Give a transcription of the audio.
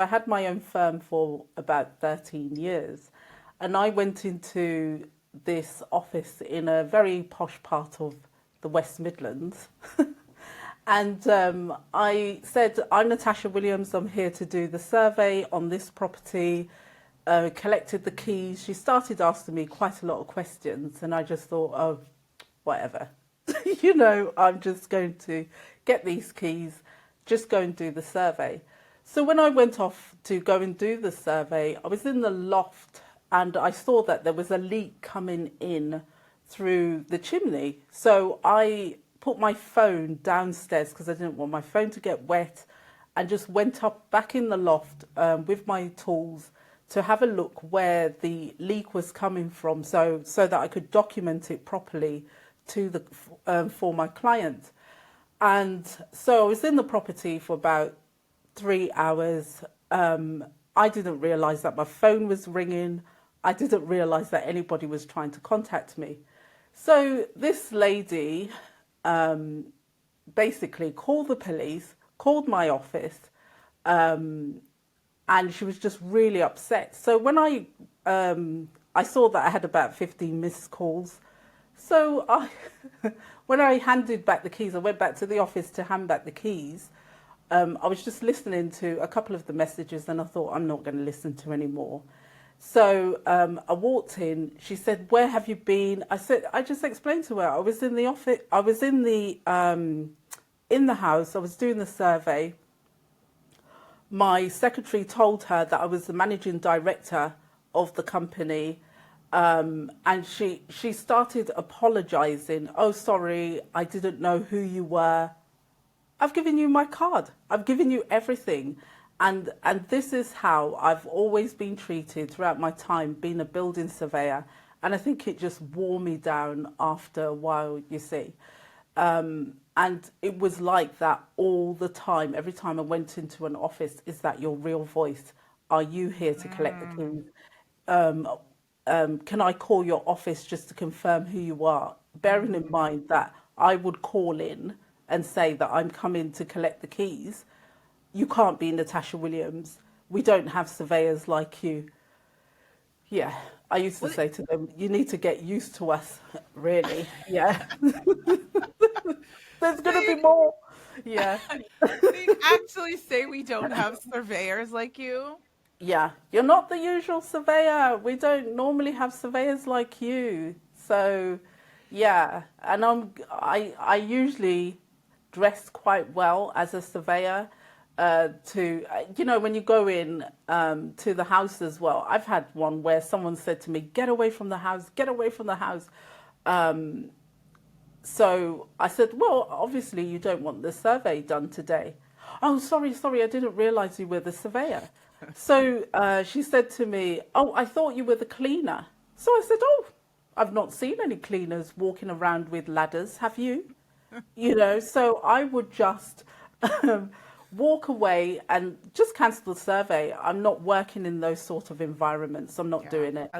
I had my own firm for about 13 years, and I went into this office in a very posh part of the West Midlands. And I said, I'm Natasha Williams, I'm here to do the survey on this property. Collected the keys. She started asking me quite a lot of questions, and I just thought, oh, whatever. I'm just going to get these keys, just go and do the survey. So when I went off to go and do the survey, I was in the loft and I saw that there was a leak coming in through the chimney. So I put my phone downstairs because I didn't want my phone to get wet, and just went up back in the loft with my tools to have a look where the leak was coming from, so that I could document it properly to the for my client. And so I was in the property for about 3 hours. I didn't realize that my phone was ringing. I didn't realize that anybody was trying to contact me. So this lady basically called the police, called my office, and she was just really upset. So when I saw that I had about 15 missed calls, so when I handed back the keys, I went back to the office to hand back the keys. I was just listening to a couple of the messages, and I thought, I'm not going to listen to any more. So I walked in. She said, "Where have you been?" I just explained to her, I was in the office. I was in the house. I was doing the survey. My secretary told her that I was the managing director of the company, and she started apologizing. "Oh, sorry, I didn't know who you were. I've given you my card. I've given you everything." And this is how I've always been treated throughout my time being a building surveyor. And I think it just wore me down after a while, you see. And it was like that all the time. Every time I went into an office, is that your real voice? Are you here to collect the keys? Can I call your office just to confirm who you are? Bearing in mind that I would call in and say that I'm coming to collect the keys. You can't be Natasha Williams. We don't have surveyors like you. Yeah, I used to Well, say to them, you need to get used to us, really. Yeah, there's going to they be more. Yeah, they actually say we don't have surveyors like you. yeah. You're not the usual surveyor. We don't normally have surveyors like you. So, yeah, and I usually dress quite well as a surveyor. When you go in to the house as well. I've had one where someone said to me, "Get away from the house, get away from the house." So I said, "Well, obviously you don't want the survey done today." "Oh, sorry, I didn't realize you were the surveyor." So she said to me, "Oh, I thought you were the cleaner." So I said, "Oh, I've not seen any cleaners walking around with ladders, have you?" So I would just um, walk away and just cancel the survey. I'm not working in those sort of environments. I'm not Yeah. doing it.